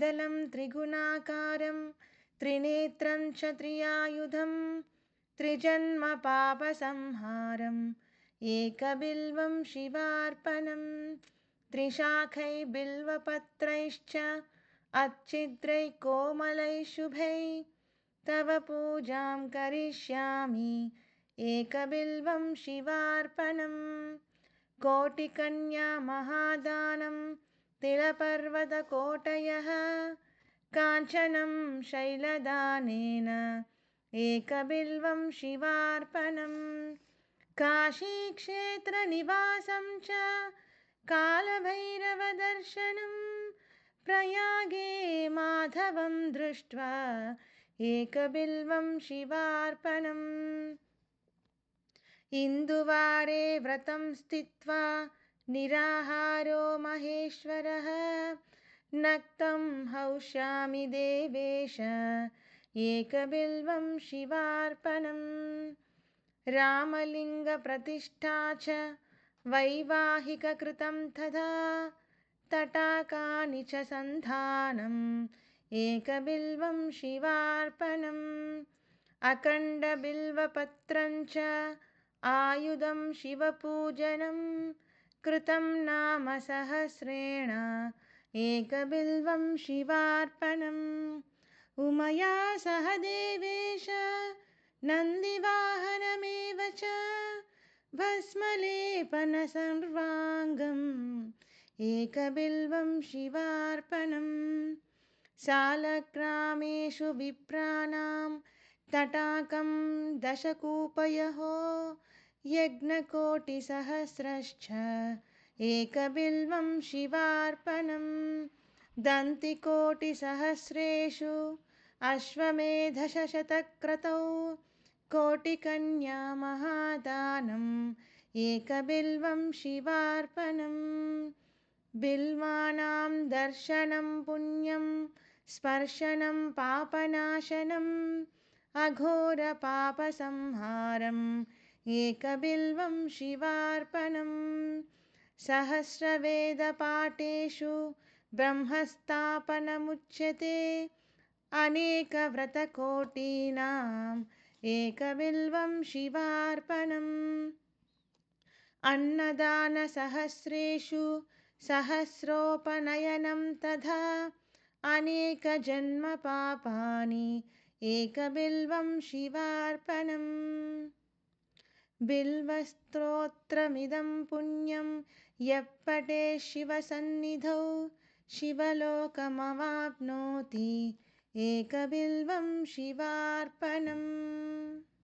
त्रिदलं त्रिगुणाकारं त्रिनेत्रं च त्रियायुधं त्रिजन्मपापसंहारम् एकबिल्वं शिवार्पणम् त्रिशाखै बिल्वपत्रैश्च अच्छिद्रैः कोमलैः शुभैः तव पूजां करिष्यामि एकबिल्वं शिवार्पणम् कोटिकन्या महादानं तिलपर्वतकोटयः काञ्चनं शैलदानेन एकबिल्वं शिवार्पणम् काशीक्षेत्रनिवासं च कालभैरवदर्शनं प्रयागे माधवं दृष्ट्वा एकबिल्वं शिवार्पणम् इन्दुवारे व्रतं स्थित्वा निराहारो महेश्वरः नक्तं हौष्यामि देवेश एकबिल्वं शिवार्पणम् रामलिङ्गप्रतिष्ठा च वैवाहिककृतं तथा तटाकानि च सन्धानम् एकबिल्वं शिवार्पणम् अखण्डबिल्वपत्रं च आयुधं शिवपूजनं कृतं नाम सहस्रेण एकबिल्वं शिवार्पणम् उमया सह देवेश नन्दिवाहनमेव च भस्मलेपनसर्वाङ्गम् एकबिल्वं शिवार्पणम् सालग्रामेषु विप्राणां तटाकं दशकूपयः यज्ञकोटिसहस्रश्च एकबिल्वं शिवार्पणम् दन्तिकोटिसहस्रेषु अश्वमेधशतक्रतौ कोटिकन्या महादानम् एकबिल्वं शिवार्पणम् बिल्वानां दर्शनं पुण्यं स्पर्शनं पापनाशनम् अघोरपापसंहारम् एकबिल्वं शिवार्पणम् सहस्रवेदपाठेषु ब्रह्मस्थापनमुच्यते अनेकव्रतकोटीनाम् एकबिल्वं शिवार्पणम् अन्नदानसहस्रेषु सहस्रोपनयनं तथा अनेकजन्मपापानि एकबिल्वं शिवार्पणम् बिल्वस्तोत्रमिदं पुण्यं यः पठेत् शिवसन्निधौ शिवलोकमवाप्नोति एकबिल्वं शिवार्पणम्।